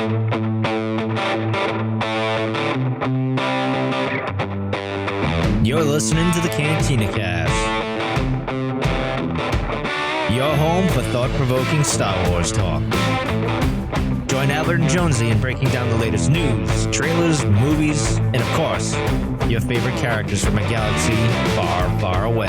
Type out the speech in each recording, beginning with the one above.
You're listening to the Cantina Cast. Your home for thought-provoking Star Wars talk. Join Albert and Jonesy in breaking down the latest news, trailers, movies, and of course, your favorite characters from a galaxy far, far away.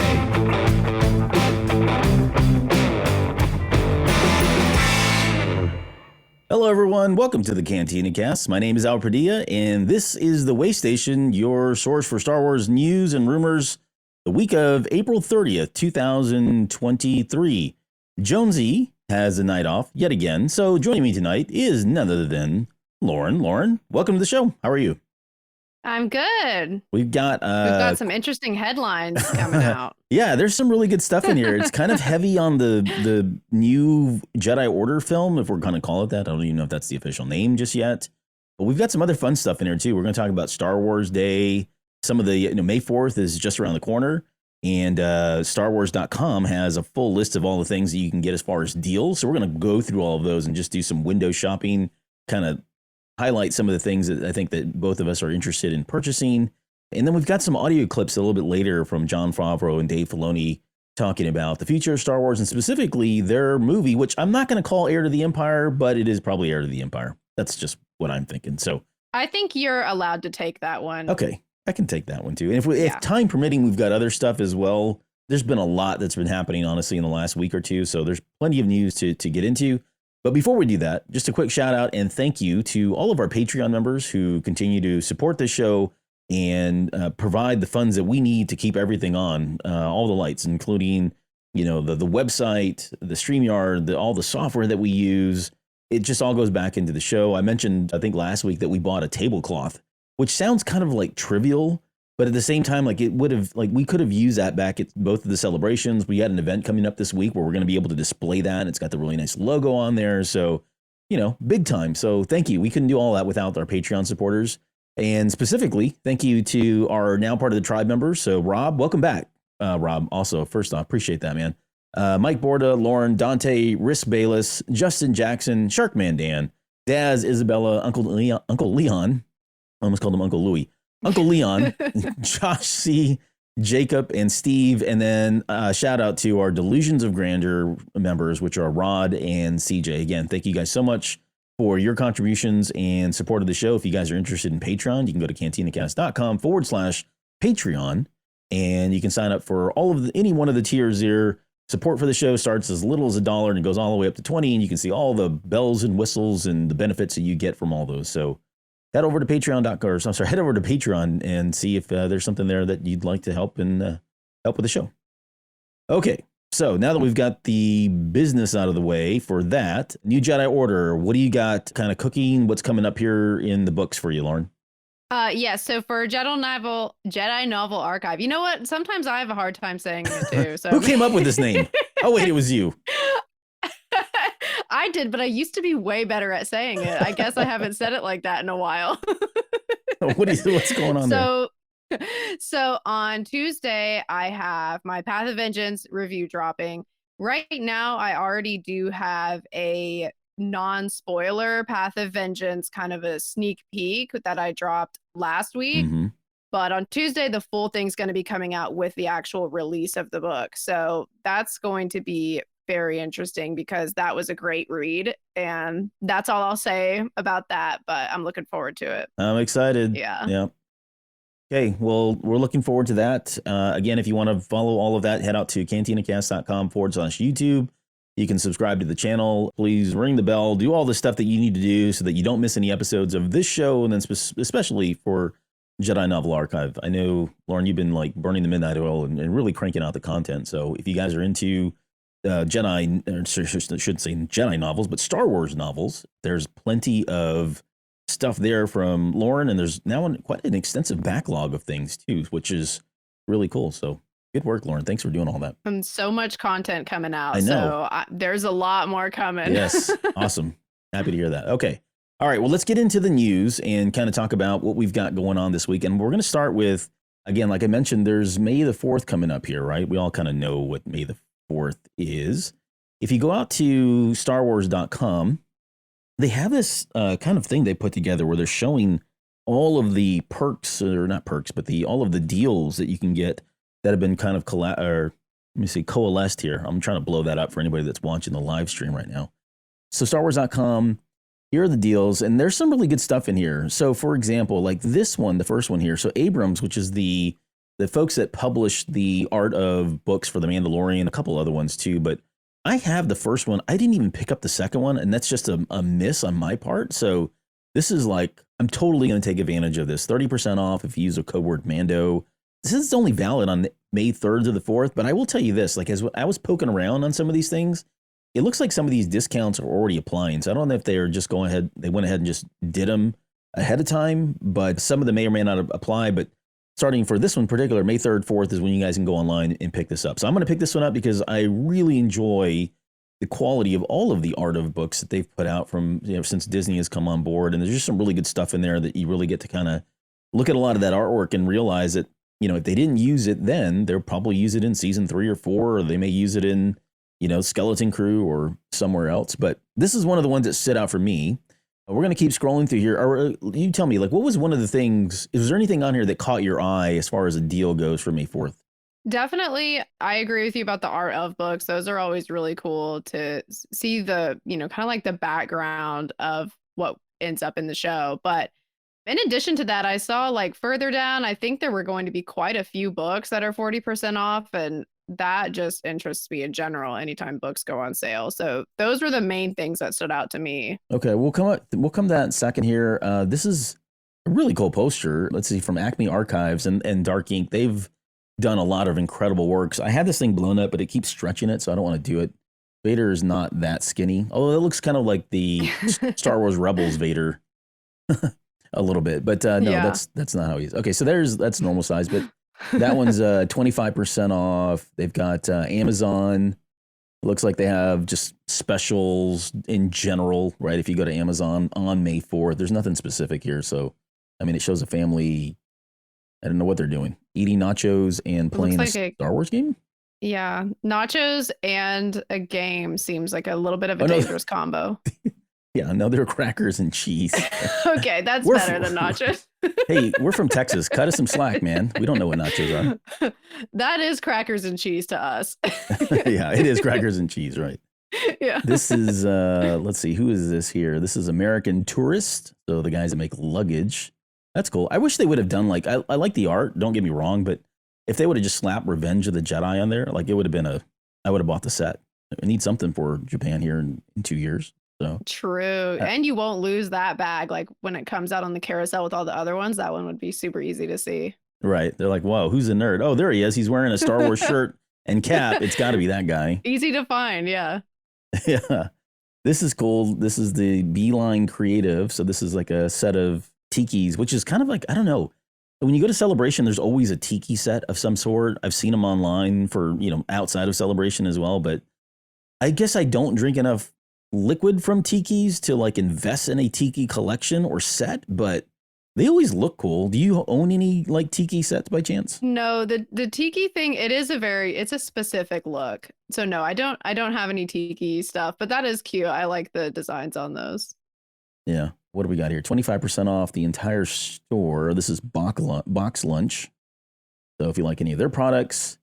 Hello, everyone. Welcome to the Cantina Cast. My name is Al Padilla, and this is the Waystation, your source for Star Wars news and rumors the week of April 30th, 2023. Jonesy has a night off yet again, so joining me tonight is none other than Lauren. Lauren, welcome to the show. How are you? I'm good. We've got some interesting headlines coming out. Yeah, there's some really good stuff in here. It's kind of heavy on the new Jedi Order film, if we're going to call it that. I don't even know if that's the official name just yet. But we've got some other fun stuff in here too. We're going to talk about Star Wars Day. Some of the May 4th is just around the corner, and StarWars.com has a full list of all the things that you can get as far as deals. So we're going to go through all of those and just do some window shopping, kind of highlight some of the things that I think that both of us are interested in purchasing. And then we've got some audio clips a little bit later from Jon Favreau and Dave Filoni talking about the future of Star Wars and specifically their movie, which I'm not going to call Heir to the Empire, but it is probably Heir to the Empire. That's just what I'm thinking. So I think you're allowed to take that one. Okay, I can take that one too. And if time permitting, we've got other stuff as well. There's been a lot that's been happening, honestly, in the last week or two. So there's plenty of news to get into. But before we do that, just a quick shout out and thank you to all of our Patreon members who continue to support this show and provide the funds that we need to keep everything on, all the lights, including, the website, the StreamYard, all the software that we use. It just all goes back into the show. I mentioned, I think last week, that we bought a tablecloth, which sounds kind of like trivial, but at the same time, we could have used that back at both of the celebrations. We had an event coming up this week where we're going to be able to display that. And it's got the really nice logo on there. So, big time. So thank you. We couldn't do all that without our Patreon supporters. And specifically, thank you to our now part of the tribe members. So Rob, welcome back. Rob, also, first off, appreciate that, man. Mike Borda, Lauren, Dante, Risk Bayless, Justin Jackson, Sharkman Dan, Daz, Isabella, Uncle Leon, I almost called him Uncle Louie. Uncle Leon, Josh C., Jacob, and Steve. And then shout out to our Delusions of Grandeur members, which are Rod and CJ. Again, thank you guys so much for your contributions and support of the show. If you guys are interested in Patreon, you can go to cantinacast.com/Patreon, and you can sign up for any one of the tiers there. Support for the show starts as little as $1 and it goes all the way up to $20, and you can see all the bells and whistles and the benefits that you get from all those. So head over to Patreon and see if there's something there that you'd like to help and help with the show. Okay, so now that we've got the business out of the way for that, New Jedi Order, what do you got kind of cooking? What's coming up here in the books for you, Lauren? So for Jedi Novel Archive, you know what? Sometimes I have a hard time saying it too. So who came up with this name? Oh, wait, it was you. I did, but I used to be way better at saying it. I guess I haven't said it like that in a while. What's going on there? So on Tuesday, I have my Path of Vengeance review dropping. Right now, I already do have a non-spoiler Path of Vengeance, kind of a sneak peek that I dropped last week. Mm-hmm. But on Tuesday, the full thing's going to be coming out with the actual release of the book. So that's going to be very interesting because that was a great read, and that's all I'll say about that, but I'm looking forward to it. I'm excited. Yeah. Okay, well, we're looking forward to that. Again, if you want to follow all of that, head out to cantinacast.com/YouTube. You can subscribe to the channel. Please ring the bell, do all the stuff that you need to do so that you don't miss any episodes of this show, and then especially for Jedi Novel Archive. I know, Lauren, you've been burning the midnight oil and really cranking out the content. So if you guys are into Jedi, or shouldn't say Jedi novels, but Star Wars novels, there's plenty of stuff there from Lauren, and there's now quite an extensive backlog of things too, which is really cool. So good work, Lauren. Thanks for doing all that. And so much content coming out. I know. So there's a lot more coming. Yes. Awesome. Happy to hear that. Okay. All right. Well, let's get into the news and kind of talk about what we've got going on this week. And we're going to start with, again, like I mentioned, there's May the 4th coming up here, right? We all kind of know what May the 4th is. If you go out to StarWars.com they have this kind of thing they put together where they're showing all of the perks, or not perks, but all of the deals that you can get that have been kind of coalesced here. I'm trying to blow that up for anybody that's watching the live stream right now. So StarWars.com, here are the deals, and there's some really good stuff in here. So for example, like this one, the first one here. So Abrams, which is the folks that published the art of books for The Mandalorian, a couple other ones too, but I have the first one. I didn't even pick up the second one, and that's just a miss on my part. So this is like, I'm totally going to take advantage of this. 30% off if you use a code word Mando. This is only valid on May 3rd to the 4th, but I will tell you this, like as I was poking around on some of these things, it looks like some of these discounts are already applying. So I don't know if they are just they went ahead and just did them ahead of time, but some of them may or may not apply. But starting for this one in particular, May 3rd, 4th is when you guys can go online and pick this up. So I'm going to pick this one up because I really enjoy the quality of all of the art of books that they've put out from, since Disney has come on board. And there's just some really good stuff in there that you really get to kind of look at a lot of that artwork and realize that, if they didn't use it then, they'll probably use it in season 3 or 4, or they may use it in, Skeleton Crew or somewhere else. But this is one of the ones that stood out for me. We're going to keep scrolling through here. Or you tell me, like, what was one of the things, was there anything on here that caught your eye as far as a deal goes for May 4th? Definitely, I agree with you about the art of books. Those are always really cool to see the, kind of like the background of what ends up in the show. But in addition to that, I saw like further down, I think there were going to be quite a few books that are 40% off. And that just interests me in general anytime books go on sale. So those were the main things that stood out to me. Okay, we'll come to that in a second here. This is a really cool poster. Let's see, from Acme Archives and Dark Ink. They've done a lot of incredible works. I had this thing blown up, but it keeps stretching it, so I don't want to do it. Vader is not that skinny, although it looks kind of like the Star Wars Rebels Vader a little bit. But no, yeah. That's not how he is. Okay, so that's normal size, but that one's 25% off. They've got Amazon. Looks like they have just specials in general, right? If you go to Amazon on May 4th, there's nothing specific here. So, I mean, it shows a family. I don't know what they're doing. Eating nachos and playing a Star Wars game? Yeah. Nachos and a game seems like a little bit of a dangerous combo. Yeah, no, they're crackers and cheese. Okay, that's better than nachos. Hey, we're from Texas. Cut us some slack, man. We don't know what nachos are. That is crackers and cheese to us. Yeah, it is crackers and cheese, right? Yeah. This is, let's see, who is this here? This is American Tourist. So the guys that make luggage. That's cool. I wish they would have done like, I like the art, don't get me wrong, but if they would have just slapped Revenge of the Jedi on there, like it would have been I would have bought the set. I need something for Japan here in 2 years. So true. And you won't lose that bag. Like when it comes out on the carousel with all the other ones, that one would be super easy to see. Right. They're like, whoa, who's a nerd? Oh, there he is. He's wearing a Star Wars shirt and cap. It's got to be that guy. Easy to find. Yeah. Yeah. This is cool. This is the Beeline Creative. So this is like a set of tikis, which is kind of like, I don't know. When you go to Celebration, there's always a tiki set of some sort. I've seen them online for, outside of Celebration as well. But I guess I don't drink enough liquid from tikis to like invest in a tiki collection or set, but they always look cool. Do you own any like tiki sets by chance? No, the tiki thing, it's a specific look. So no, I don't have any tiki stuff, but that is cute. I like the designs on those. Yeah. What do we got here? 25% off the entire store. This is Box Lunch. So if you like any of their products,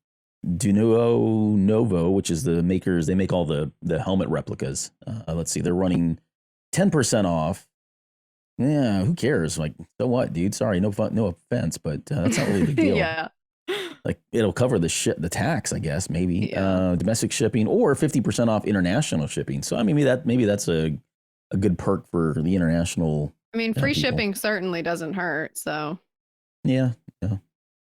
Duo Novo, which is the makers, they make all the helmet replicas. Let's see, they're running 10% off. Yeah, who cares? Like, so what, dude? Sorry, no offense, but that's not really a big deal. Yeah. Like, it'll cover the tax, I guess, maybe. Yeah. Domestic shipping or 50% off international shipping. So I mean, maybe that's a good perk for the international. I mean, free shipping certainly doesn't hurt. So yeah.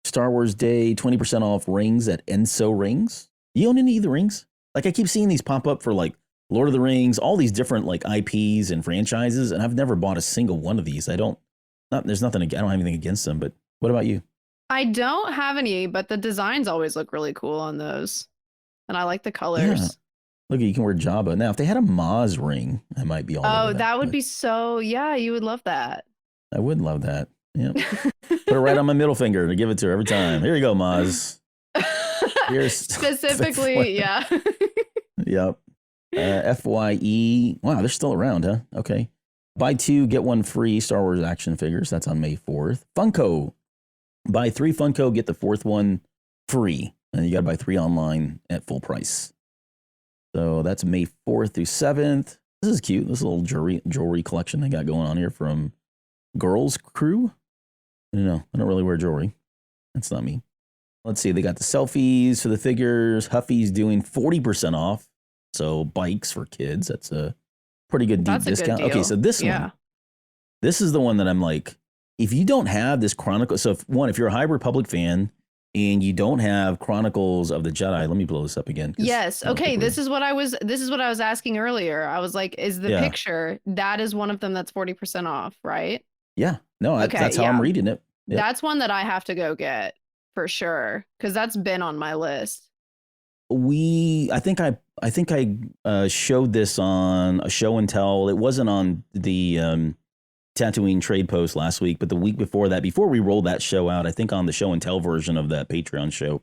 Star Wars Day, 20% off rings at Enso Rings. You own any of the rings? Like I keep seeing these pop up for like Lord of the Rings, all these different like IPs and franchises, and I've never bought a single one of these. There's nothing, I don't have anything against them, but what about you? I don't have any, but the designs always look really cool on those. And I like the colors. Yeah. Look, you can wear Jabba. Now, if they had a Maz ring, I might be all over that. That would be so, yeah, you would love that. I would love that. Yeah. Put it right on my middle finger to give it to her every time. Here you go, Maz. Here's specifically, yeah. Yep. FYE. Wow, they're still around, huh? Okay. Buy 2, get 1 free Star Wars action figures. That's on May 4th. Funko. Buy 3 Funko, get the 4th one free. And you got to buy 3 online at full price. So that's May 4th through 7th. This is cute. This little jewelry collection they got going on here from Girls Crew. I don't know. I don't really wear jewelry. That's not me. Let's see. They got the selfies for the figures. Huffy's doing 40% off. So bikes for kids. That's a pretty good deep discount. Okay, so this one. This is the one that I'm like, if you don't have this Chronicle, so if you're a High Republic fan and you don't have Chronicles of the Jedi, let me blow this up again. Yes. Okay. This is what I was asking earlier. I was like, is the picture, that is one of them that's 40% off, right? Yeah. No, that's how I'm reading it. Yep. That's one that I have to go get for sure, because that's been on my list. I think I showed this on a show and tell. It wasn't on the Tatooine trade post last week, but the week before that, before we rolled that show out, I think on the show and tell version of that Patreon show,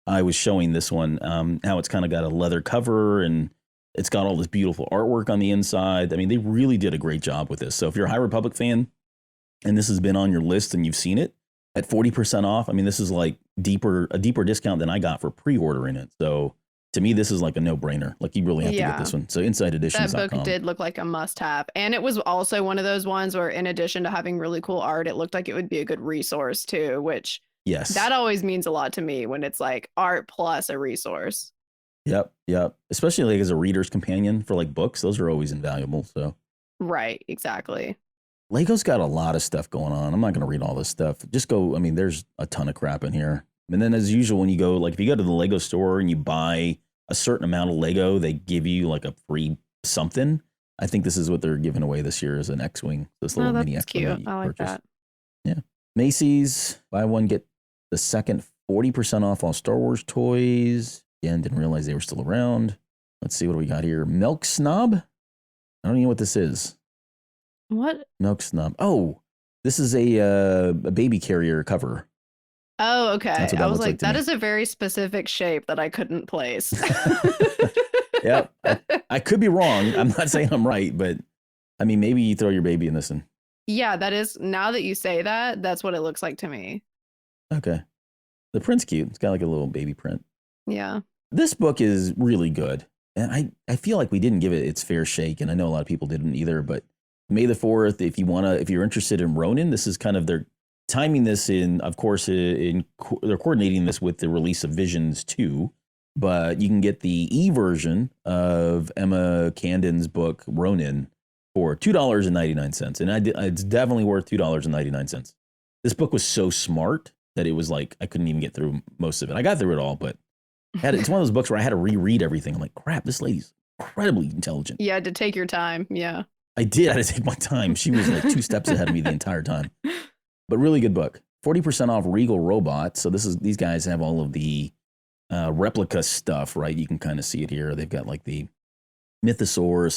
I was showing this one, how it's kind of got a leather cover and it's got all this beautiful artwork on the inside. I mean, they really did a great job with this. So if you're a High Republic fan and this has been on your list and you've seen it at 40% off, I mean, this is like a deeper discount than I got for pre-ordering it. So to me, this is like a no-brainer. Like, you really have to get this one. So InsideEditions.com. That book did look like a must-have. And it was also one of those ones where, in addition to having really cool art, it looked like it would be a good resource too, which that always means a lot to me when it's like art plus a resource. Yep. Especially like as a reader's companion for like books. Those are always invaluable. So right, exactly. Lego's got a lot of stuff going on. I'm not going to read all this stuff. Just go. I mean, there's a ton of crap in here. And then as usual, when you go, like if you go to the Lego store and you buy a certain amount of Lego, they give you like a free something. I think this is what they're giving away this year as an X-Wing. This little mini X-Wing. Cute. I like that. Yeah. Macy's, buy one, get the second 40% off all Star Wars toys. Again, didn't realize they were still around. Let's see what do we got here. Milk Snob. I don't even know what this is. What? Milk Snob. Oh, this is a baby carrier cover. Oh, okay. I was like, that is a very specific shape that I couldn't place. Yeah, I could be wrong. I'm not saying I'm right, but I mean, maybe you throw your baby in this one. Yeah, that is, now that you say that, that's what it looks like to me. Okay. The print's cute. It's got like a little baby print. Yeah. This book is really good. And I feel like we didn't give it its fair shake. And I know a lot of people didn't either, but May the 4th, if you're interested in Ronin, this is kind of their timing this in, of course, they're coordinating this with the release of Visions 2, but you can get the e-version of Emma Camden's book, Ronin, for $2.99. And it's definitely worth $2.99. This book was so smart that it was like, I couldn't even get through most of it. I got through it all, but it's one of those books where I had to reread everything. I'm like, crap, this lady's incredibly intelligent. You had to take your time. Yeah. I did. I had to take my time. She was like 2 steps ahead of me the entire time. But really good book. 40% off Regal Robots. So these guys have all of the replica stuff, right? You can kind of see it here. They've got like the Mythosaurus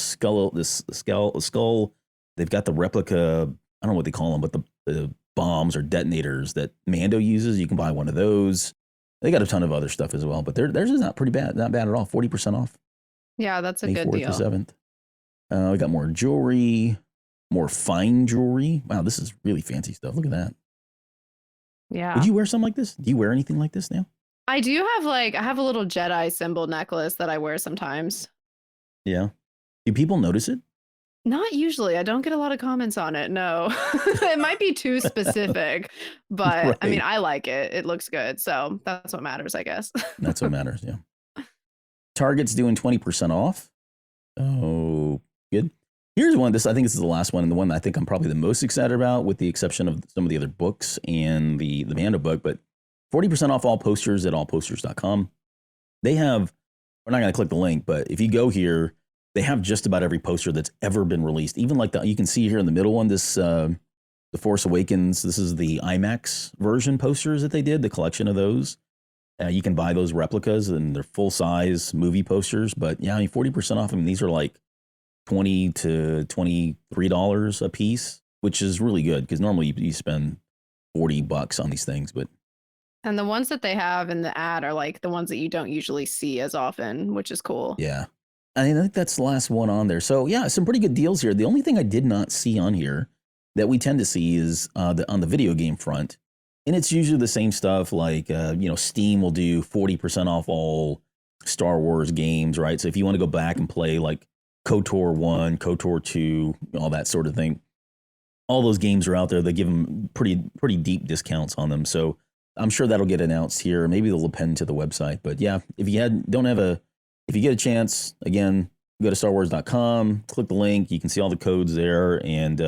skull. They've got the replica, I don't know what they call them, but the bombs or detonators that Mando uses. You can buy one of those. They got a ton of other stuff as well, but theirs is not bad at all. 40% off. Yeah, that's a May good 4th deal. To 7th. We got more jewelry, more fine jewelry. Wow, this is really fancy stuff. Look at that. Yeah. Would you wear something like this? Do you wear anything like this now? I do have I have a little Jedi symbol necklace that I wear sometimes. Yeah. Do people notice it? Not usually. I don't get a lot of comments on it. No, it might be too specific, but right. I mean, I like it. It looks good. So that's what matters, I guess. That's what matters. Yeah. Target's doing 20% off. Oh, good. Here's one. I think this is the last one, and the one that I think I'm probably the most excited about, with the exception of some of the other books and the Mando book. But 40% off all posters at allposters.com. They have. We're not going to click the link, but if you go here, they have just about every poster that's ever been released. Even like you can see here in the middle one, this The Force Awakens. This is the IMAX version posters that they did. The collection of those. You can buy those replicas, and they're full size movie posters. But yeah, I mean, 40% off. I mean, these are like $20 to $23 a piece, which is really good because normally you spend $40 on these things. And the ones that they have in the ad are like the ones that you don't usually see as often, which is cool. Yeah. I think that's the last one on there. So yeah, some pretty good deals here. The only thing I did not see on here that we tend to see is on the video game front, and it's usually the same stuff. Like Steam will do 40% off all Star Wars games, right? So if you want to go back and play like KOTOR 1, KOTOR 2, all that sort of thing, all those games are out there. They give them pretty deep discounts on them. So I'm sure that'll get announced here. Maybe they'll append to the website. But yeah, if you get a chance, again, go to StarWars.com, click the link. You can see all the codes there, and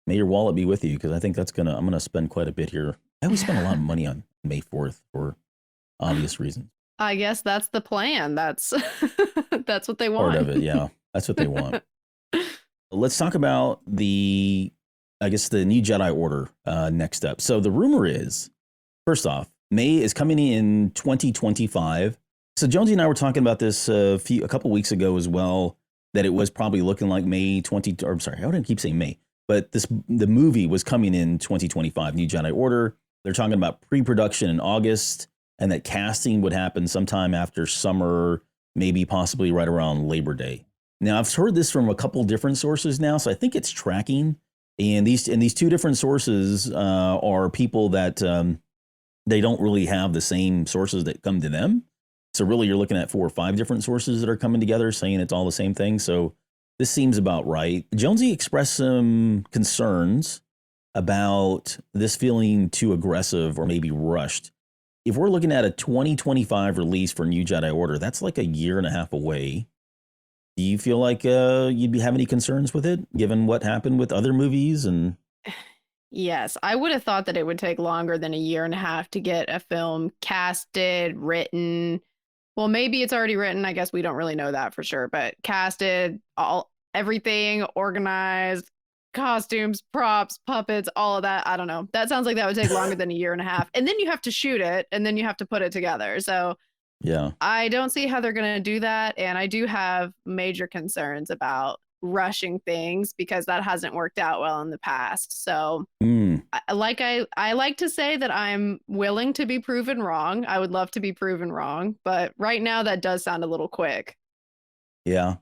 may your wallet be with you, because I think I'm gonna spend quite a bit here. I always spend a lot of money on May 4th for obvious reasons. I guess that's the plan. That's that's what they want. Part of it, yeah. That's what they want. Let's talk about the new Jedi Order next up. So the rumor is, first off, May is coming in 2025. So Jonesy and I were talking about this a couple weeks ago as well, that it was probably looking like May 20. Or I'm sorry, I wouldn't keep saying May, but the movie was coming in 2025, New Jedi Order. They're talking about pre-production in August, and that casting would happen sometime after summer, maybe possibly right around Labor Day. Now, I've heard this from a couple different sources now, so I think it's tracking. And these two different sources are people that they don't really have the same sources that come to them. So really, you're looking at 4 or 5 different sources that are coming together saying it's all the same thing. So this seems about right. Jonesy expressed some concerns about this feeling too aggressive or maybe rushed. If we're looking at a 2025 release for New Jedi Order, that's like a year and a half away. Do you feel like you'd have any concerns with it, given what happened with other movies? And yes, I would have thought that it would take longer than a year and a half to get a film casted, written. Well, maybe it's already written. I guess we don't really know that for sure, but casted, everything organized, costumes, props, puppets, all of that. I don't know. That sounds like that would take longer than a year and a half. And then you have to shoot it, and then you have to put it together. So yeah, I don't see how they're going to do that. And I do have major concerns about rushing things, because that hasn't worked out well in the past. So I like to say that I'm willing to be proven wrong. I would love to be proven wrong, but right now that does sound a little quick. Yeah,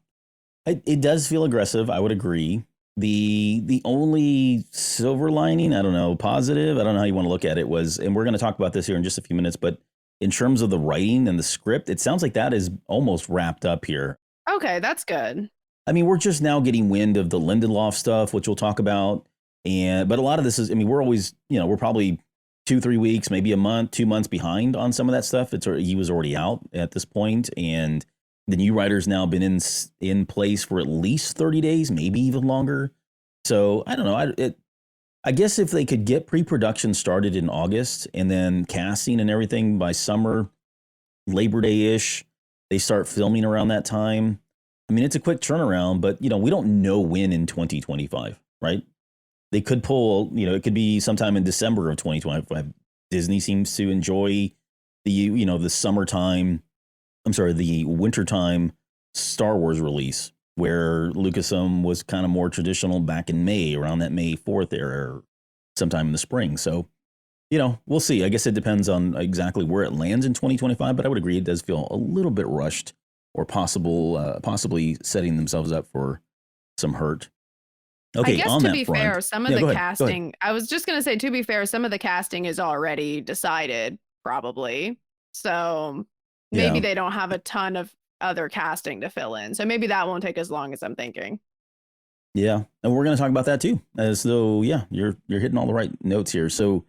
it does feel aggressive. I would agree. The only silver lining, I don't know, positive, I don't know how you want to look at it, was, and we're going to talk about this here in just a few minutes, but in terms of the writing and the script, it sounds like that is almost wrapped up here. Okay, that's good. I mean, we're just now getting wind of the Lindelof stuff, which we'll talk about. But a lot of this is, I mean, we're always, we're probably 2-3 weeks, maybe a month, 2 months behind on some of that stuff. He was already out at this point, and the new writer's now been in place for at least 30 days, maybe even longer. So I don't know. I guess if they could get pre-production started in August, and then casting and everything by summer, Labor Day-ish, they start filming around that time. I mean, it's a quick turnaround, but, we don't know when in 2025, right? They could pull, it could be sometime in December of 2025. Disney seems to enjoy the summertime, the wintertime Star Wars release, where Lucasfilm was kind of more traditional back in May, around that May 4th era, or sometime in the spring. So, we'll see. I guess it depends on exactly where it lands in 2025, but I would agree it does feel a little bit rushed, or possibly setting themselves up for some hurt. Okay, I guess on to that be front, fair, some of the go ahead. casting, I was just going to say, to be fair, some of the casting is already decided, probably. So maybe they don't have a ton of other casting to fill in. So maybe that won't take as long as I'm thinking. Yeah, and we're going to talk about that too. As though, you're hitting all the right notes here. So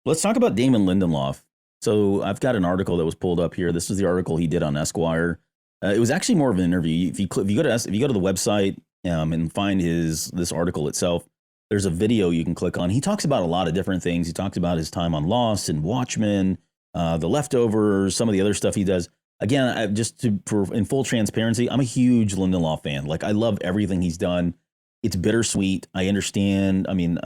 let's talk about Damon Lindelof. So I've got an article that was pulled up here. This is the article he did on Esquire. It was actually more of an interview. If you go to the website and find this article itself, there's a video you can click on. He talks about a lot of different things. He talks about his time on Lost and Watchmen, The Leftovers, some of the other stuff he does. Again, in full transparency, I'm a huge Lindelof fan. Like, I love everything he's done. It's bittersweet. I understand. I mean,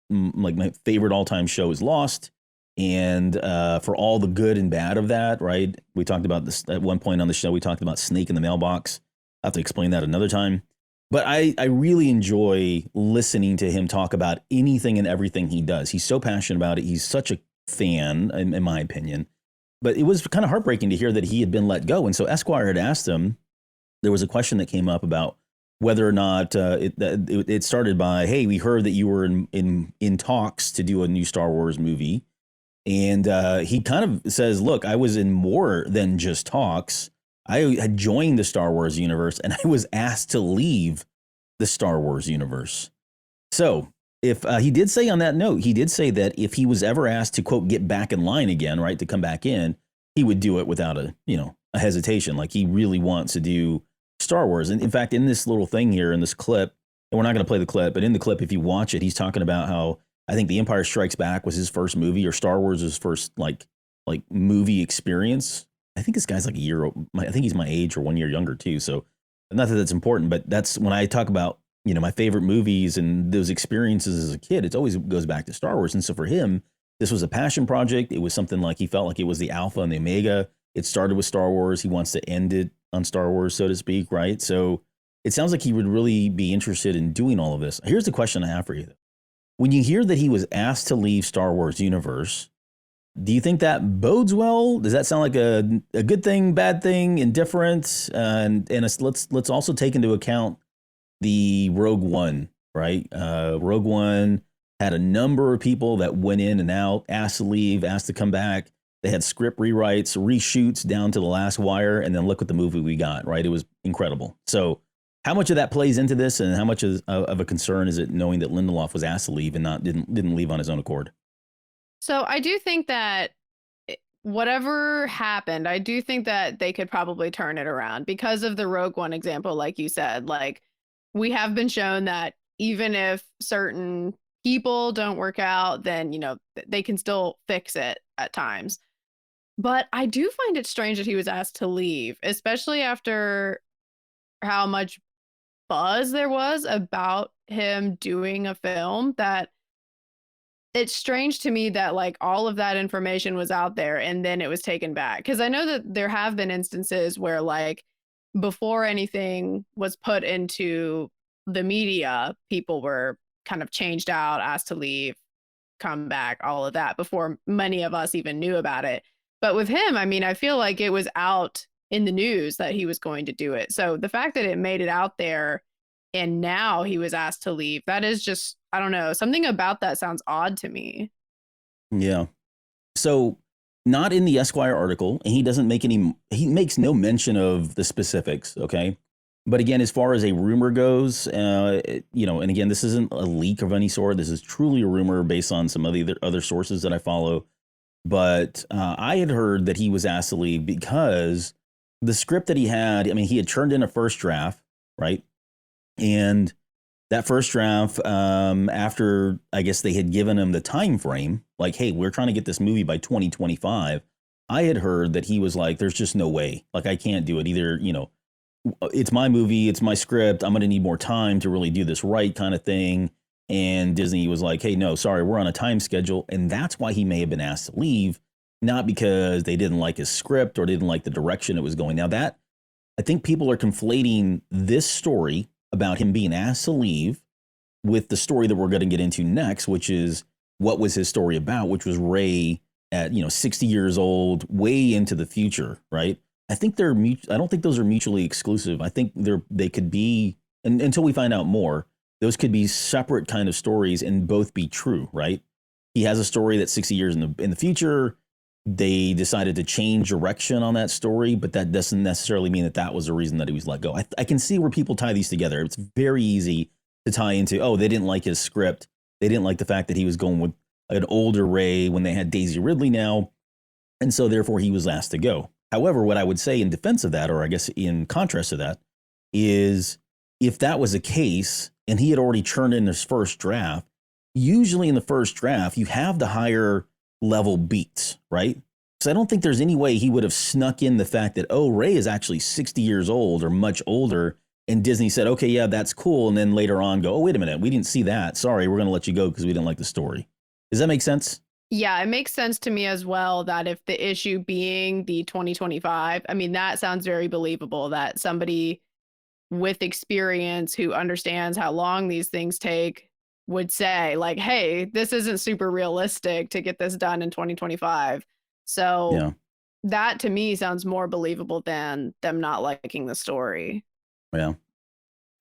like, my favorite all-time show is Lost. And for all the good and bad of that, right? We talked about this at one point on the show. We talked about Snake in the Mailbox. I have to explain that another time. But I really enjoy listening to him talk about anything and everything he does. He's so passionate about it. He's such a fan, in my opinion. But it was kind of heartbreaking to hear that he had been let go. And so Esquire had asked him, there was a question that came up about whether or not it started by, hey, we heard that you were in talks to do a new Star Wars movie. And he kind of says, look, I was in more than just talks. I had joined the Star Wars universe and I was asked to leave the Star Wars universe. So if he did say on that note, he did say that if he was ever asked to, quote, get back in line again, right, to come back in, he would do it without a hesitation. Like he really wants to do Star Wars. And in fact, in this little thing here, in this clip, and we're not going to play the clip, but in the clip, if you watch it, he's talking about how I think The Empire Strikes Back was his first movie, or Star Wars was his first like movie experience. I think this guy's like a year. I think he's my age or 1 year younger too. So not that that's important, but that's when I talk about my favorite movies and those experiences as a kid. It always goes back to Star Wars. And so for him, this was a passion project. It was something like he felt like it was the alpha and the omega. It started with Star Wars. He wants to end it on Star Wars, so to speak, right? So it sounds like he would really be interested in doing all of this. Here's the question I have for you, though. When you hear that he was asked to leave Star Wars universe, do you think that bodes well? Does that sound like a good thing, bad thing, indifferent? And let's also take into account the Rogue One, right? Rogue One had a number of people that went in and out, asked to leave, asked to come back. They had script rewrites, reshoots down to the last wire, and then look at the movie we got, right? It was incredible. So how much of that plays into this, and how much of a concern is it knowing that Lindelof was asked to leave and didn't leave on his own accord? So I do think that whatever happened, I do think that they could probably turn it around because of the Rogue One example, like you said. Like, we have been shown that even if certain people don't work out, then, they can still fix it at times. But I do find it strange that he was asked to leave, especially after how much buzz there was about him doing a film. That it's strange to me that like all of that information was out there and then it was taken back. Because I know that there have been instances where like before anything was put into the media, people were kind of changed out, asked to leave, come back, all of that before many of us even knew about it. But with him, I mean, I feel like it was out in the news that he was going to do it. So the fact that it made it out there and now he was asked to leave, that is just, I don't know, something about that sounds odd to me. Yeah. So not in the Esquire article, and he makes no mention of the specifics. Okay. But again, as far as a rumor goes, and again, this isn't a leak of any sort. This is truly a rumor based on some of the other sources that I follow. But I had heard that he was asked to leave because the script that he had, I mean, he had turned in a first draft, right? And that first draft, after I guess they had given him the time frame, like, hey, we're trying to get this movie by 2025. I had heard that he was like, there's just no way. Like, I can't do it. Either, it's my movie, it's my script. I'm going to need more time to really do this right, kind of thing. And Disney was like, hey, no, sorry, we're on a time schedule. And that's why he may have been asked to leave, not because they didn't like his script or didn't like the direction it was going. Now, that I think people are conflating this story about him being asked to leave with the story that we're going to get into next, which is what was his story about, which was Rey at 60 years old, way into the future, right? I think I don't think those are mutually exclusive. I think they could be, and until we find out more, those could be separate kind of stories and both be true, right? He has a story that's 60 years in the future. They decided to change direction on that story, but that doesn't necessarily mean that was the reason that he was let go. I can see where people tie these together. It's very easy to tie into, oh, they didn't like his script. They didn't like the fact that he was going with an older Rey when they had Daisy Ridley now. And so therefore he was asked to go. However, what I would say in defense of that, or I guess in contrast to that, is if that was the case and he had already turned in his first draft, usually in the first draft, you have the higher level beats, right? So I don't think there's any way he would have snuck in the fact that, oh, Rey is actually 60 years old or much older. And Disney said, okay, yeah, that's cool. And then later on go, oh, wait a minute, we didn't see that. Sorry, we're going to let you go because we didn't like the story. Does that make sense? Yeah, it makes sense to me as well that if the issue being the 2025, I mean, that sounds very believable that somebody with experience who understands how long these things take would say like, hey, this isn't super realistic to get this done in 2025. So that to me sounds more believable than them not liking the story. Yeah.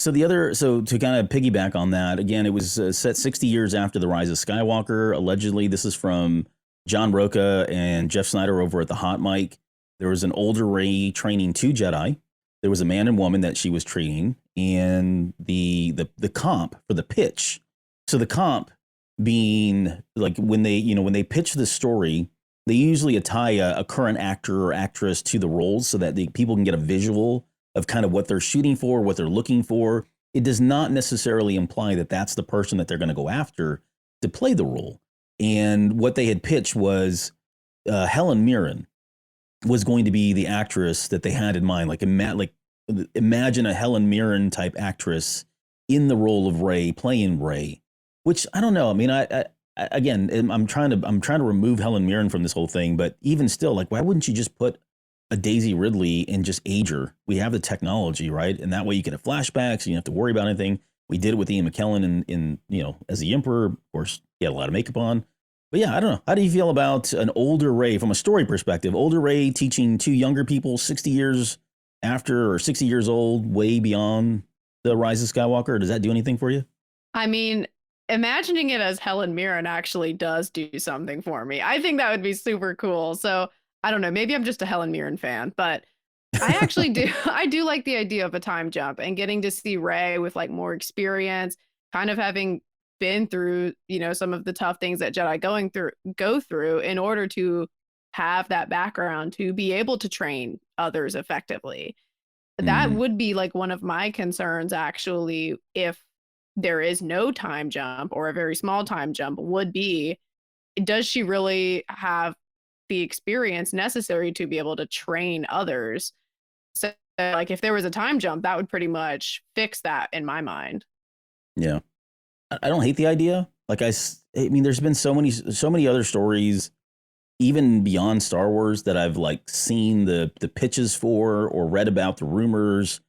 So to kind of piggyback on that, again, it was set 60 years after the rise of Skywalker. Allegedly, this is from John Roca and Jeff Snyder over at the Hot Mic. There was an older Rey training 2 Jedi. There was a man and woman that she was training, and the comp for the pitch. So the comp being like when they pitch the story, they usually tie a current actor or actress to the roles so that people can get a visual of kind of what they're shooting for, what they're looking for. It does not necessarily imply that that's the person that they're going to go after to play the role. And what they had pitched was Helen Mirren was going to be the actress that they had in mind. Like imagine a Helen Mirren type actress in the role of Rey, playing Rey, which I don't know. I mean, again, I'm trying to remove Helen Mirren from this whole thing, but even still, like, why wouldn't you just put a Daisy Ridley and just age her? We have the technology, right? And that way you can have flashbacks. You don't have to worry about anything. We did it with Ian McKellen in as the Emperor. Of course, he had a lot of makeup on. But yeah, I don't know. How do you feel about an older Rey from a story perspective? Older Rey teaching 2 younger people 60 years after, or 60 years old, way beyond the Rise of Skywalker? Does that do anything for you? I mean, imagining it as Helen Mirren actually does do something for me. I think that would be super cool. So I don't know. Maybe I'm just a Helen Mirren fan, but I actually do. I do like the idea of a time jump and getting to see Rey with like more experience, kind of having been through, some of the tough things that Jedi go through in order to have that background to be able to train others effectively. That would be like one of my concerns, actually, if there is no time jump or a very small time jump, would be, does she really have the experience necessary to be able to train others? So like if there was a time jump, that would pretty much fix that in my mind. Yeah. I don't hate the idea. Like I mean, there's been so many other stories, even beyond Star Wars, that I've like seen the pitches for or read about the rumors,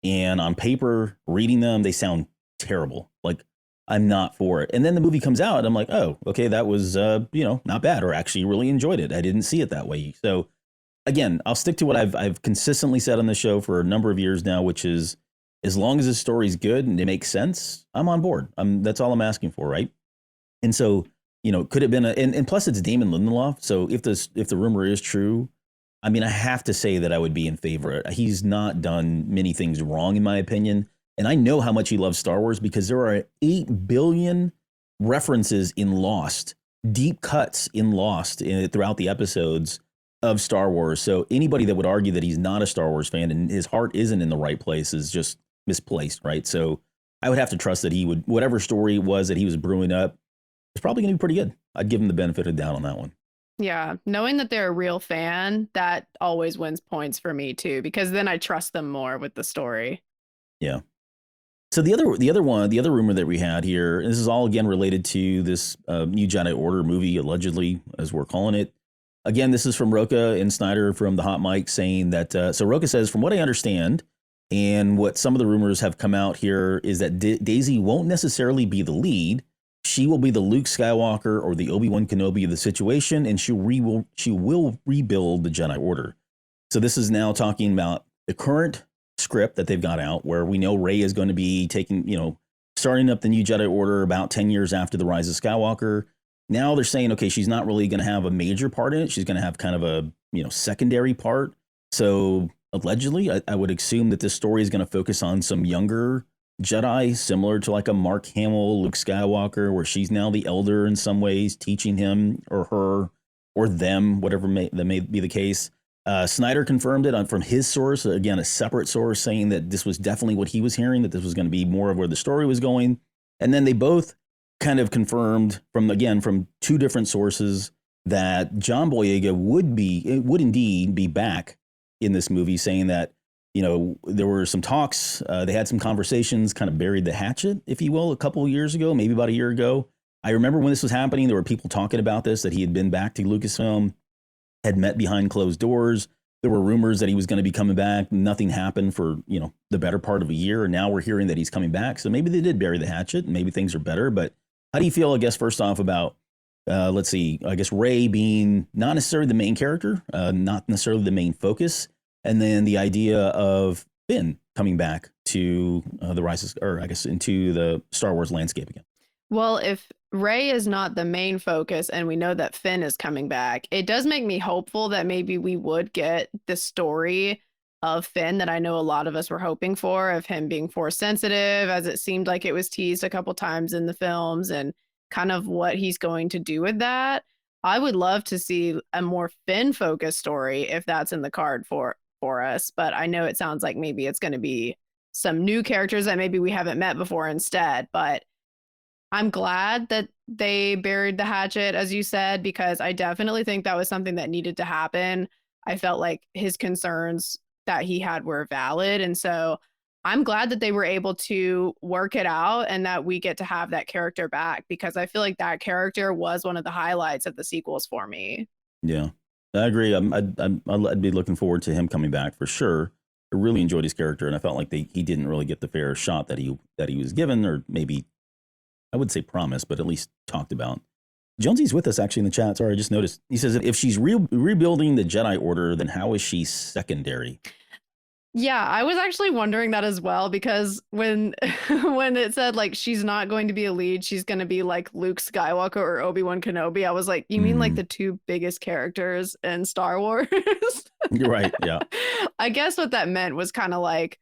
and on paper, reading them, they sound terrible. Like I'm not for it. And then the movie comes out and I'm like, oh, okay, that was, not bad, or actually really enjoyed it. I didn't see it that way. So again, I'll stick to what I've consistently said on the show for a number of years now, which is, as long as the story's good and it makes sense, I'm on board. That's all I'm asking for, right? And so, could it have been and plus it's Damon Lindelof. So if the rumor is true, I mean, I have to say that I would be in favor. He's not done many things wrong, in my opinion. And I know how much he loves Star Wars because there are 8 billion references in Lost, deep cuts in Lost throughout the episodes of Star Wars. So anybody that would argue that he's not a Star Wars fan and his heart isn't in the right place is just misplaced, right? So I would have to trust that he would, whatever story it was that he was brewing up, it's probably going to be pretty good. I'd give him the benefit of the doubt on that one. Yeah, knowing that they're a real fan, that always wins points for me too, because then I trust them more with the story. Yeah. So the other rumor that we had here, and this is all again related to this new Jedi Order movie, allegedly, as we're calling it. Again, this is from Roca and Snyder from the Hot Mic saying that, so Roca says, from what I understand, and what some of the rumors have come out here, is that Daisy won't necessarily be the lead. She will be the Luke Skywalker or the Obi-Wan Kenobi of the situation, and she will rebuild the Jedi Order. So this is now talking about the current script that they've got out, where we know Rey is going to be starting up the new Jedi Order about 10 years after the rise of Skywalker. Now they're saying, okay, she's not really going to have a major part in it. She's going to have kind of a, secondary part. So allegedly, I would assume that this story is going to focus on some younger Jedi, similar to like a Mark Hamill, Luke Skywalker, where she's now the elder in some ways, teaching him or her or them, whatever that may be the case. Snyder confirmed it from his source, again, a separate source, saying that this was definitely what he was hearing, that this was going to be more of where the story was going. And then they both kind of confirmed from 2 different sources that John Boyega would indeed be back in this movie, saying that, there were some talks, they had some conversations, kind of buried the hatchet, if you will, a couple of years ago, maybe about a year ago. I remember when this was happening, there were people talking about this, that he had been back to Lucasfilm, had met behind closed doors. There were rumors that he was going to be coming back. Nothing happened for, the better part of a year. And now we're hearing that he's coming back. So maybe they did bury the hatchet and maybe things are better. But how do you feel, I guess, first off about, let's see, I guess Rey being not necessarily the main character, not necessarily the main focus, and then the idea of Finn coming back to the Rises, or I guess into the Star Wars landscape again. Well, if Rey is not the main focus and we know that Finn is coming back, it does make me hopeful that maybe we would get the story of Finn that I know a lot of us were hoping for, of him being force sensitive, as it seemed like it was teased a couple times in the films, and kind of what he's going to do with that. I would love to see a more Finn focused story if that's in the card for us, but I know it sounds like maybe it's going to be some new characters that maybe we haven't met before instead, but I'm glad that they buried the hatchet, as you said, because I definitely think that was something that needed to happen. I felt like his concerns that he had were valid. And so I'm glad that they were able to work it out and that we get to have that character back, because I feel like that character was one of the highlights of the sequels for me. Yeah, I agree. I'd be looking forward to him coming back for sure. I really enjoyed his character, and I felt like he didn't really get the fair shot that he was given, or maybe I would say promised, but at least talked about. Jonesy's with us actually in the chat. Sorry, I just noticed. He says, if she's rebuilding the Jedi Order, then how is she secondary? Yeah, I was actually wondering that as well, because when when it said like she's not going to be a lead, she's going to be like Luke Skywalker or Obi-Wan Kenobi, I was like, you mean like the two biggest characters in Star Wars? You're right. Yeah. I guess what that meant was kind of like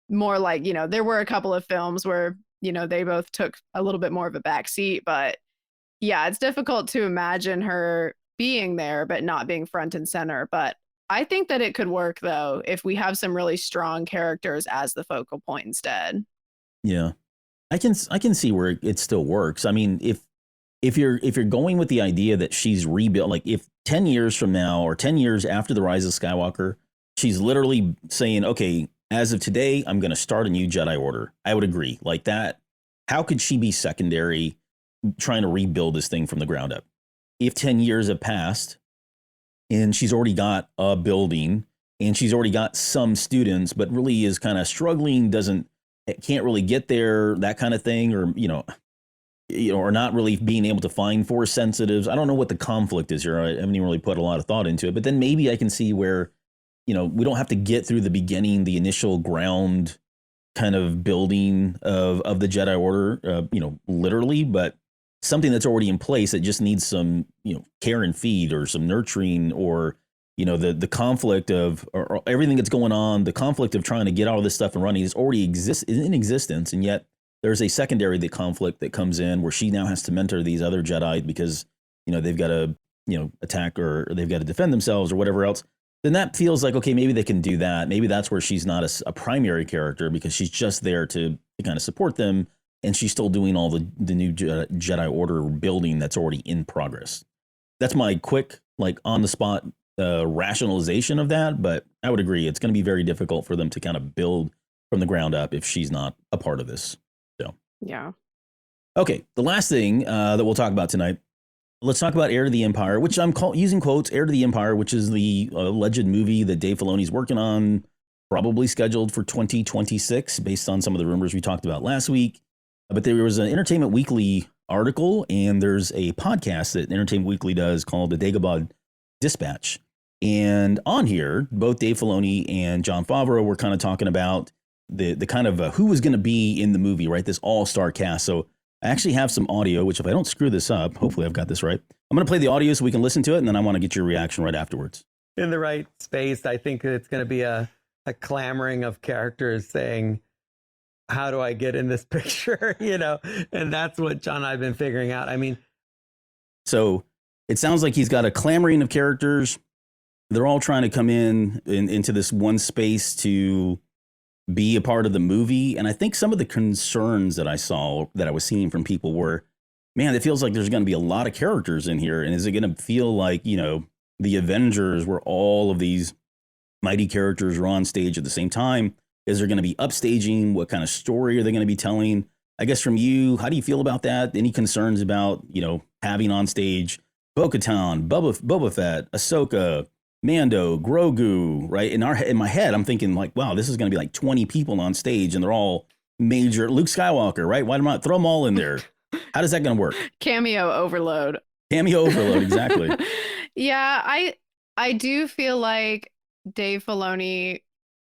more like, there were a couple of films where they both took a little bit more of a back seat, but yeah, it's difficult to imagine her being there, but not being front and center. But I think that it could work though, if we have some really strong characters as the focal point instead. Yeah, I can see where it still works. I mean, if you're going with the idea that she's rebuilt, like if 10 years from now or 10 years after the Rise of Skywalker, she's literally saying, okay, as of today, I'm going to start a new Jedi Order. I would agree. Like that, how could she be secondary trying to rebuild this thing from the ground up? If 10 years have passed and she's already got a building and she's already got some students, but really is kind of struggling, can't really get there, that kind of thing, or, or not really being able to find force sensitives. I don't know what the conflict is here. I haven't even really put a lot of thought into it, but then maybe I can see where, we don't have to get through the beginning, the initial ground kind of building of the Jedi Order, literally, but something that's already in place that just needs some, care and feed or some nurturing, or, the conflict of or everything that's going on, the conflict of trying to get all of this stuff and running is already in existence. And yet there's a secondary conflict that comes in where she now has to mentor these other Jedi because, they've got to, attack or they've got to defend themselves or whatever else. Then that feels like, okay, maybe they can do that. Maybe that's where she's not a primary character because she's just there to kind of support them. And she's still doing all the new Jedi Order building that's already in progress. That's my quick, like on the spot rationalization of that. But I would agree. It's going to be very difficult for them to kind of build from the ground up if she's not a part of this. So, yeah. Okay. The last thing that we'll talk about tonight. Let's talk about Heir to the Empire, which I'm using quotes, Heir to the Empire, which is the alleged movie that Dave Filoni's working on, probably scheduled for 2026 based on some of the rumors we talked about last week. But there was an Entertainment Weekly article, and there's a podcast that Entertainment Weekly does called the Dagobah Dispatch. And on here, both Dave Filoni and Jon Favreau were kind of talking about the kind of who was going to be in the movie, right? This all-star cast. So I actually have some audio, which if I don't screw this up, hopefully I've got this right. I'm going to play the audio so we can listen to it, and then I want to get your reaction right afterwards. In the right space, I think it's going to be a clamoring of characters saying, how do I get in this picture? And that's what John and I have been figuring out. I mean, so it sounds like he's got a clamoring of characters. They're all trying to come into this one space to be a part of the movie. And I think some of the concerns that I was seeing from people were, man, it feels like there's going to be a lot of characters in here. And is it going to feel like, the Avengers, where all of these mighty characters are on stage at the same time? Is there going to be upstaging? What kind of story are they going to be telling? I guess from you, how do you feel about that? Any concerns about, having on stage Bo-Katan, Boba Fett, Ahsoka, Mando, Grogu, right? In my head, I'm thinking like, wow, this is going to be like 20 people on stage and they're all major. Luke Skywalker, right? Why not throw them all in there? How does that going to work? Cameo overload. Exactly. Yeah, I do feel like Dave Filoni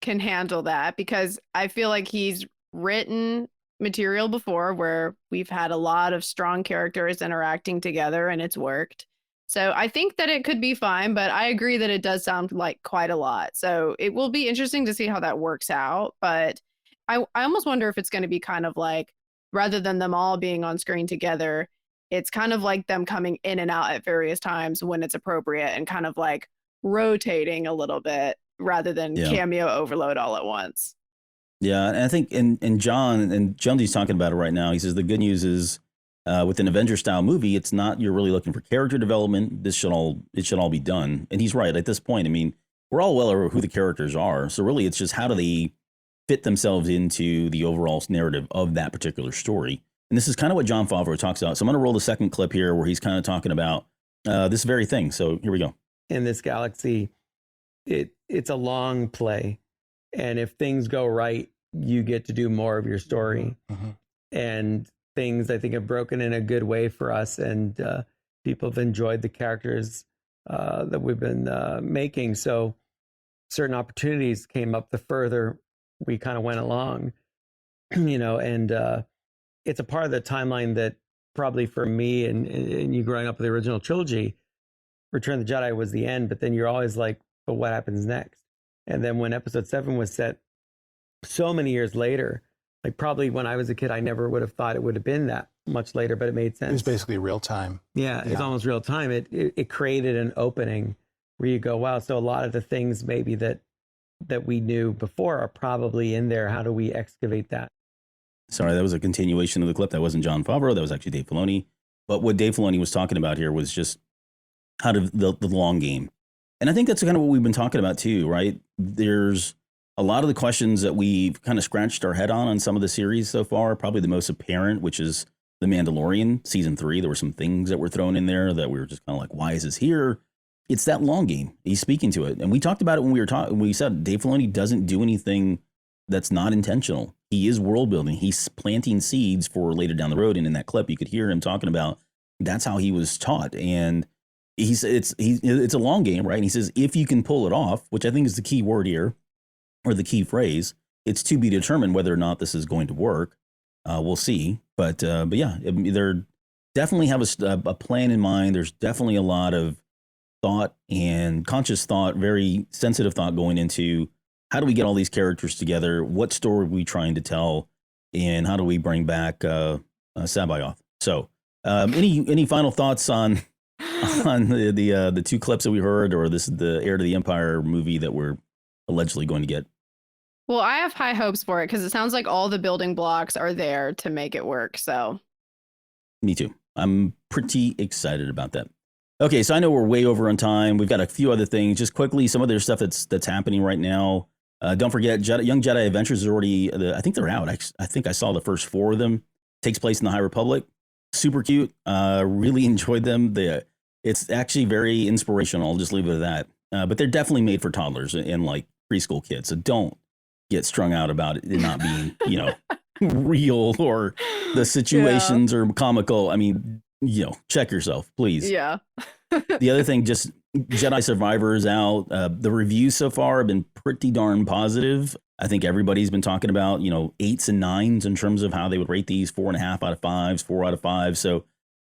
can handle that, because I feel like he's written material before where we've had a lot of strong characters interacting together and it's worked. So I think that it could be fine, but I agree that it does sound like quite a lot. So it will be interesting to see how that works out. But I almost wonder if it's going to be kind of like, rather than them all being on screen together, it's kind of like them coming in and out at various times when it's appropriate and kind of like rotating a little bit rather than cameo overload all at once. Yeah, and I think and John and Jonesy's talking about it right now. He says the good news is with an Avenger style movie, it's not you're really looking for character development. It should all be done. And he's right at this point. I mean, we're all well aware of who the characters are. So really, it's just how do they fit themselves into the overall narrative of that particular story. And this is kind of what Jon Favreau talks about. So I'm going to roll the second clip here where he's kind of talking about this very thing. So here we go. In this galaxy, it's a long play. And if things go right, you get to do more of your story. Mm-hmm. And things, I think, have broken in a good way for us. And people have enjoyed the characters that we've been making. So certain opportunities came up the further we kind of went along, you know, and it's a part of the timeline that probably for me and you growing up with the original trilogy, Return of the Jedi was the end, but then you're always like, but what happens next? And then when episode 7 was set so many years later, like probably when I was a kid, I never would have thought it would have been that much later, but it made sense. It was basically real time. Yeah, it's almost real time. It created an opening where you go, wow, so a lot of the things maybe that we knew before are probably in there. How do we excavate that? Sorry, that was a continuation of the clip. That wasn't Jon Favreau. That was actually Dave Filoni. But what Dave Filoni was talking about here was just how to the long game. And I think that's kind of what we've been talking about too, right? There's a lot of the questions that we've kind of scratched our head on some of the series so far. Probably the most apparent, which is The Mandalorian season 3. There were some things that were thrown in there that we were just kind of like, why is this here? It's that long game. He's speaking to it. And we talked about it when we were talking. We said Dave Filoni doesn't do anything that's not intentional. He is world building. He's planting seeds for later down the road. And in that clip, you could hear him talking about that's how he was taught. And he said it's a long game, right? And he says, if you can pull it off, which I think is the key word here, or the key phrase, it's to be determined whether or not this is going to work. We'll see. But yeah, they're definitely have a plan in mind. There's definitely a lot of thought and conscious thought, very sensitive thought going into how do we get all these characters together? What story are we trying to tell? And how do we bring back Sabayoth? So any final thoughts on the two clips that we heard, or the Heir to the Empire movie that we're allegedly going to get? Well, I have high hopes for it because it sounds like all the building blocks are there to make it work. So me too. I'm pretty excited about that. Okay, so I know we're way over on time. We've got a few other things. Just quickly, some other stuff that's happening right now. Don't forget, Young Jedi Adventures is already, I think they're out. I think I saw the first 4 of them. Takes place in the High Republic. Super cute. Really enjoyed them. It's actually very inspirational. I'll just leave it at that. But they're definitely made for toddlers and like preschool kids. So don't get strung out about it not being, real, or the situations are comical. I mean, check yourself, please. Yeah. The other thing, just Jedi Survivor is out. The reviews so far have been pretty darn positive. I think everybody's been talking about, 8s and 9s in terms of how they would rate these, 4.5 out of 5s, 4 out of 5. So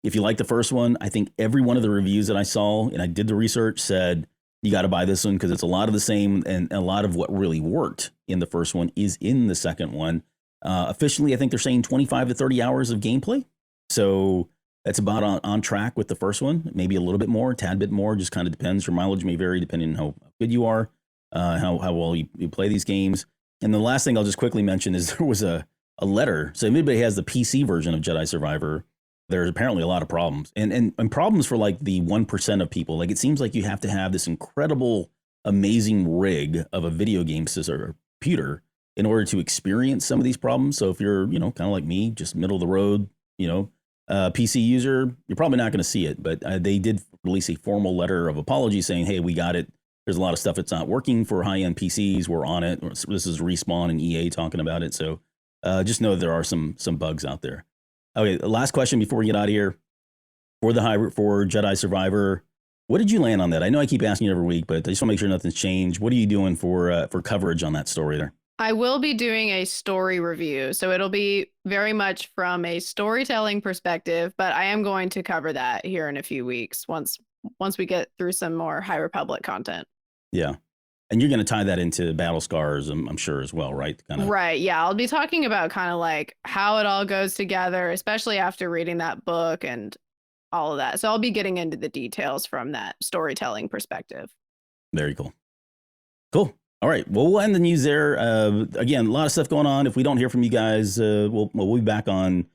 if you like the first one, I think every one of the reviews that I saw, and I did the research, said you got to buy this one because it's a lot of the same, and a lot of what really worked in the first one is in the second one. Officially, I think they're saying 25 to 30 hours of gameplay. So that's about on track with the first one, maybe a little bit more, a tad bit more, just kind of depends. Your mileage may vary depending on how good you are, how well you play these games. And the last thing I'll just quickly mention is there was a letter. So if anybody has the PC version of Jedi Survivor, there's apparently a lot of problems and problems for like the 1% of people. Like it seems like you have to have this incredible, amazing rig of a video game system or computer in order to experience some of these problems. So if you're, kind of like me, just middle of the road, PC user, you're probably not going to see it. But they did release a formal letter of apology saying, hey, we got it. There's a lot of stuff that's not working for high-end PCs. We're on it. This is Respawn and EA talking about it. So just know there are some bugs out there. Okay, last question before we get out of here. For Jedi Survivor, What did you land on that? I know I keep asking you every week, but I just want to make sure nothing's changed. What are you doing for coverage on that story there? I will be doing a story review, so it'll be very much from a storytelling perspective, but I am going to cover that here in a few weeks once we get through some more High Republic content. Yeah. And you're going to tie that into Battle Scars, I'm sure, as well, right? Right. Yeah. I'll be talking about kind of like how it all goes together, especially after reading that book and all of that. So I'll be getting into the details from that storytelling perspective. Very cool. Cool. All right. Well, we'll end the news there. Again, a lot of stuff going on. If we don't hear from you guys, we'll be back on.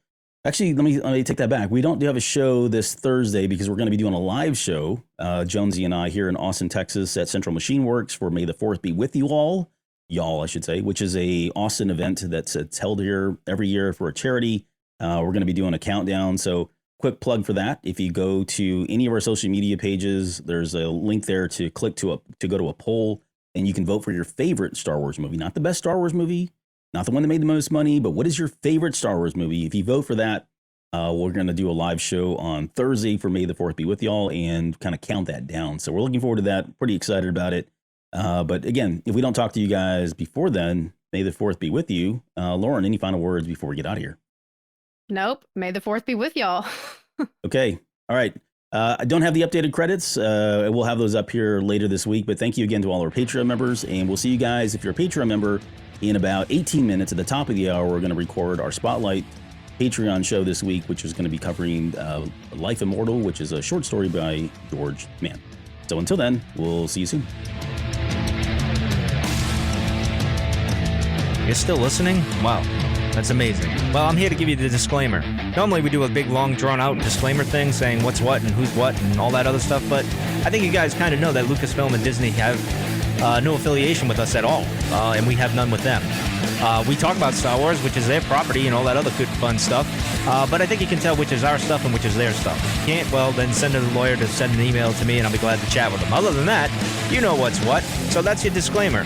Actually, let me take that back. We don't have a show this Thursday because we're going to be doing a live show, Jonesy and I, here in Austin, Texas at Central Machine Works for May the 4th be with you all. Y'all, I should say, which is a Austin event that's held here every year for a charity. We're going to be doing a countdown. So quick plug for that. If you go to any of our social media pages, there's a link there to click to go to a poll, and you can vote for your favorite Star Wars movie. Not the best Star Wars movie, not the one that made the most money, but what is your favorite Star Wars movie? If you vote for that, we're going to do a live show on Thursday for May the 4th be with y'all and kind of count that down. So we're looking forward to that. Pretty excited about it. But again, if we don't talk to you guys before then, May the 4th be with you. Lauren, any final words before we get out of here? Nope. May the 4th be with y'all. Okay. All right. I don't have the updated credits. We'll have those up here later this week. But thank you again to all our Patreon members. And we'll see you guys, if you're a Patreon member, in about 18 minutes at the top of the hour. We're going to record our Spotlight Patreon show this week, which is going to be covering Life Immortal, which is a short story by George Mann. So until then, we'll see you soon. You're still listening? Wow, that's amazing. Well, I'm here to give you the disclaimer. Normally we do a big, long, drawn-out disclaimer thing saying what's what and who's what and all that other stuff, but I think you guys kind of know that Lucasfilm and Disney have no affiliation with us at all, and we have none with them. We talk about Star Wars, which is their property and all that other good, fun stuff, but I think you can tell which is our stuff and which is their stuff. If you can't, well, then send a lawyer to send an email to me, and I'll be glad to chat with them. Other than that, you know what's what, so that's your disclaimer.